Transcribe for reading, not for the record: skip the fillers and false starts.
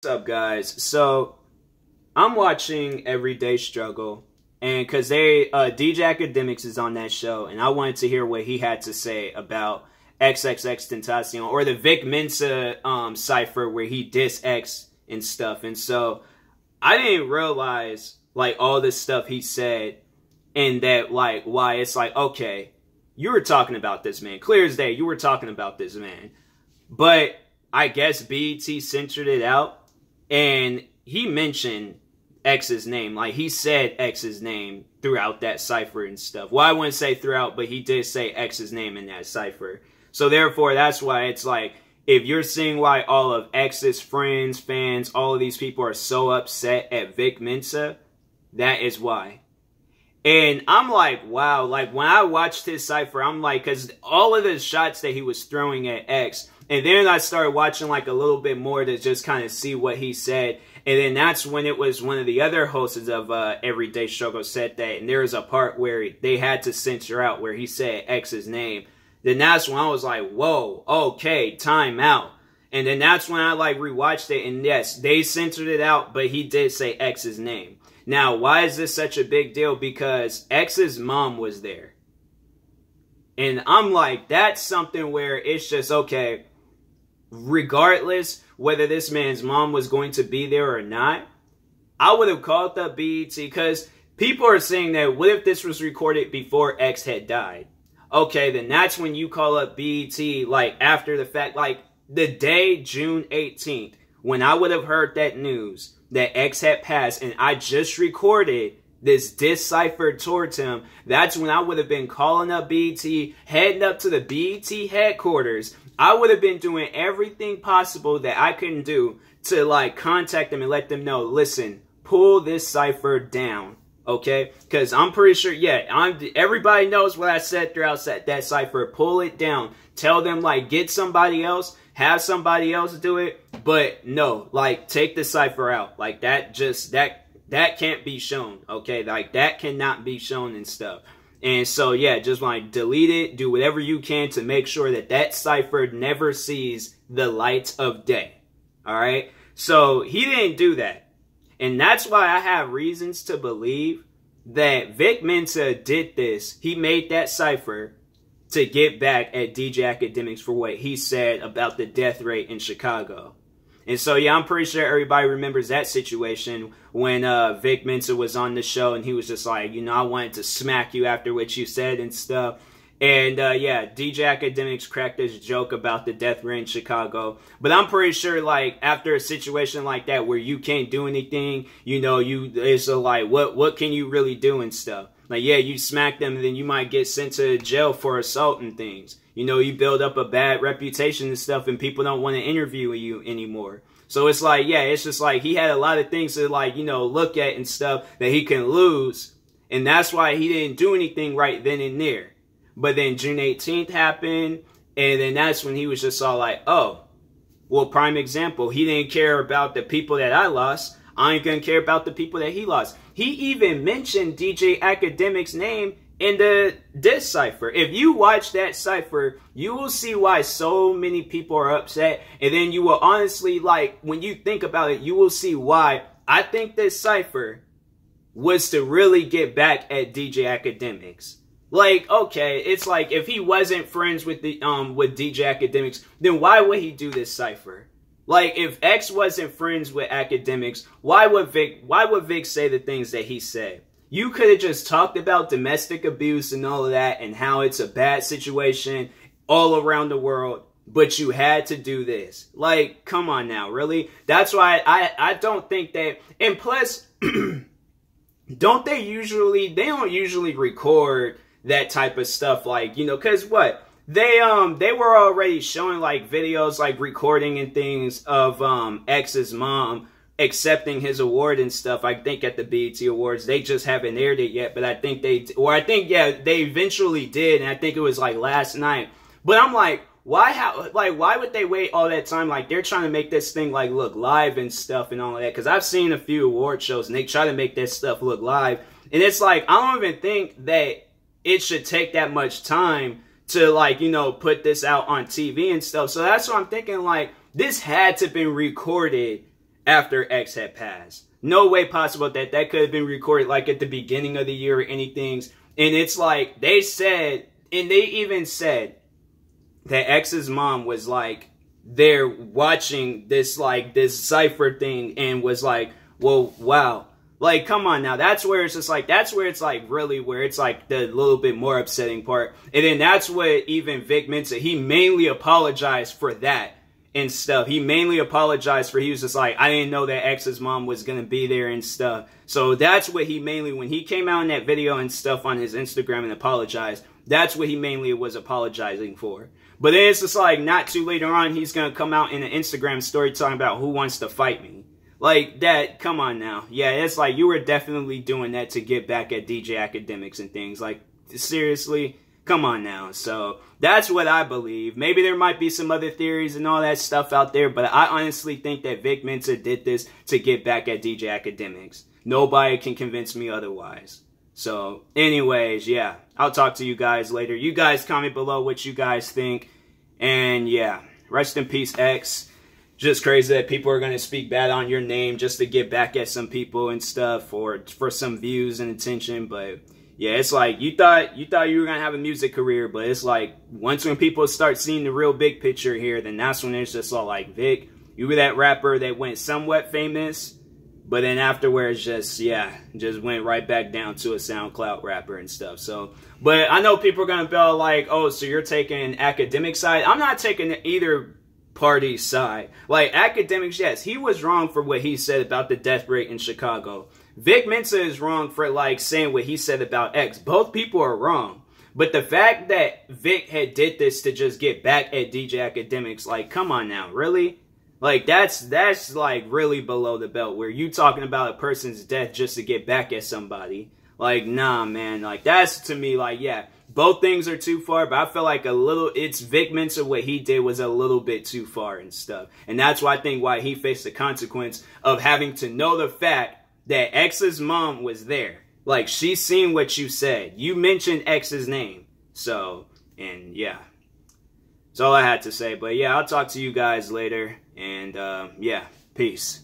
What's up, guys? So I'm watching Everyday Struggle, and because DJ Akademiks is on that show, and I wanted to hear what he had to say about XXXTentacion, or the Vic Mensa Cypher where he diss X and stuff. And so I didn't realize like all this stuff he said, and that like why it's like, okay, you were talking about this man, clear as day, you were talking about this man, but I guess BET censored it out. And he mentioned X's name. Like, he said X's name throughout that cipher and stuff. Well, I wouldn't say throughout, but he did say X's name in that cipher. So, therefore, that's why it's like, if you're seeing why all of X's friends, fans, all of these people are so upset at Vic Mensa, that is why. And I'm like, wow. Like, when I watched his cipher, I'm like, because all of the shots that he was throwing at X, and then I started watching like a little bit more to just kind of see what he said. And then that's when it was one of the other hosts of Everyday Struggle said that. And there was a part where they had to censor out where he said X's name. Then that's when I was like, whoa, okay, time out. And then that's when I like rewatched it. And yes, they censored it out, but he did say X's name. Now, why is this such a big deal? Because X's mom was there. And I'm like, that's something where it's just, okay, regardless whether this man's mom was going to be there or not, I would have called up BET, because people are saying that what if this was recorded before X had died? Okay, then that's when you call up BET, like after the fact, like the day June 18th, when I would have heard that news that X had passed and I just recorded this diss cipher towards him, that's when I would have been calling up BET, heading up to the BET headquarters. I would have been doing everything possible that I couldn't do to like contact them and let them know, listen, pull this cipher down, okay? Because I'm pretty sure, yeah, everybody knows what I said throughout that cipher. Pull it down. Tell them, like, get somebody else, have somebody else do it. But no, like, take the cipher out. Like, that can't be shown, okay? Like, that cannot be shown and stuff. And so, yeah, just like delete it, do whatever you can to make sure that that cipher never sees the light of day. All right? So he didn't do that. And that's why I have reasons to believe that Vic Mensa did this. He made that cipher to get back at DJ Akademiks for what he said about the death rate in Chicago. And so, yeah, I'm pretty sure everybody remembers that situation when Vic Mensa was on the show and he was just like, you know, I wanted to smack you after what you said and stuff. And, yeah, DJ Akademiks cracked this joke about the death rate in Chicago. But I'm pretty sure, like, after a situation like that where you can't do anything, you know, it's like, what can you really do and stuff? Like, yeah, you smack them and then you might get sent to jail for assault and things. You know, you build up a bad reputation and stuff and people don't want to interview you anymore. So it's like, yeah, it's just like he had a lot of things to like, you know, look at and stuff that he can lose. And that's why he didn't do anything right then and there. But then June 18th happened. And then that's when he was just all like, oh, well, prime example, he didn't care about the people that I lost. I ain't gonna care about the people that he lost. He even mentioned DJ Akademiks' name in the diss cipher. If you watch that cipher, you will see why so many people are upset. And then you will honestly, like, when you think about it, you will see why I think this cipher was to really get back at DJ Akademiks. Like, okay, it's like if he wasn't friends with the with DJ Akademiks, then why would he do this cipher? Like, if X wasn't friends with Akademiks, why would Vic say the things that he said? You could have just talked about domestic abuse and all of that and how it's a bad situation all around the world, but you had to do this. Like, come on now, really? That's why I don't think that, and plus, they don't usually record that type of stuff, like, you know, because what? They were already showing, like, videos, like, recording and things of X's mom accepting his award and stuff. I think at the BET Awards, they just haven't aired it yet, but I think yeah, they eventually did, and I think it was like last night. But I'm like, why would they wait all that time? Like, they're trying to make this thing like look live and stuff and all of that, because I've seen a few award shows and they try to make this stuff look live, and it's like, I don't even think that it should take that much time to, like, you know, put this out on TV and stuff. So that's what I'm thinking, like, this had to have been recorded after X had passed. No way possible that that could have been recorded like at the beginning of the year or anything. And it's like, they said, and they even said that X's mom was like there watching this, like, this Cypher thing and was like, well, wow. Like, come on now. That's where it's just like, that's where it's like really where it's like the little bit more upsetting part. And then that's what even Vic Mensa, he mainly apologized for that and stuff. He mainly apologized for, he was just like, I didn't know that X's mom was going to be there and stuff. So that's what he mainly, when he came out in that video and stuff on his Instagram and apologized, that's what he mainly was apologizing for. But then it's just like, not too later on, he's going to come out in an Instagram story talking about who wants to fight me. Like, that, come on now. Yeah, it's like, you were definitely doing that to get back at DJ Akademiks and things. Like, seriously, come on now. So, that's what I believe. Maybe there might be some other theories and all that stuff out there, but I honestly think that Vic Mensa did this to get back at DJ Akademiks. Nobody can convince me otherwise. So, anyways, yeah, I'll talk to you guys later. You guys comment below what you guys think. And, yeah, rest in peace, X. Just crazy that people are going to speak bad on your name just to get back at some people and stuff, or for some views and attention. But yeah, it's like, you thought you were going to have a music career, but it's like, once when people start seeing the real big picture here, then that's when it's just all like, Vic, you were that rapper that went somewhat famous, but then afterwards just, yeah, just went right back down to a SoundCloud rapper and stuff. So, but I know people are going to be all like, oh, so you're taking Akademiks side. I'm not taking either party side. Like, Akademiks, yes, he was wrong for what he said about the death rate in Chicago. Vic Mensa is wrong for, like, saying what he said about X. Both people are wrong. But the fact that Vic had did this to just get back at DJ Akademiks, like, come on now, really? Like, that's like really below the belt, where you talking about a person's death just to get back at somebody. Like, nah, man. Like, that's, to me, like, yeah, both things are too far, but I feel like it's Vic Mensa, what he did was a little bit too far and stuff. And that's why I think why he faced the consequence of having to know the fact that X's mom was there. Like, she's seen what you said. You mentioned X's name. So, and yeah. That's all I had to say. But yeah, I'll talk to you guys later. And yeah, peace.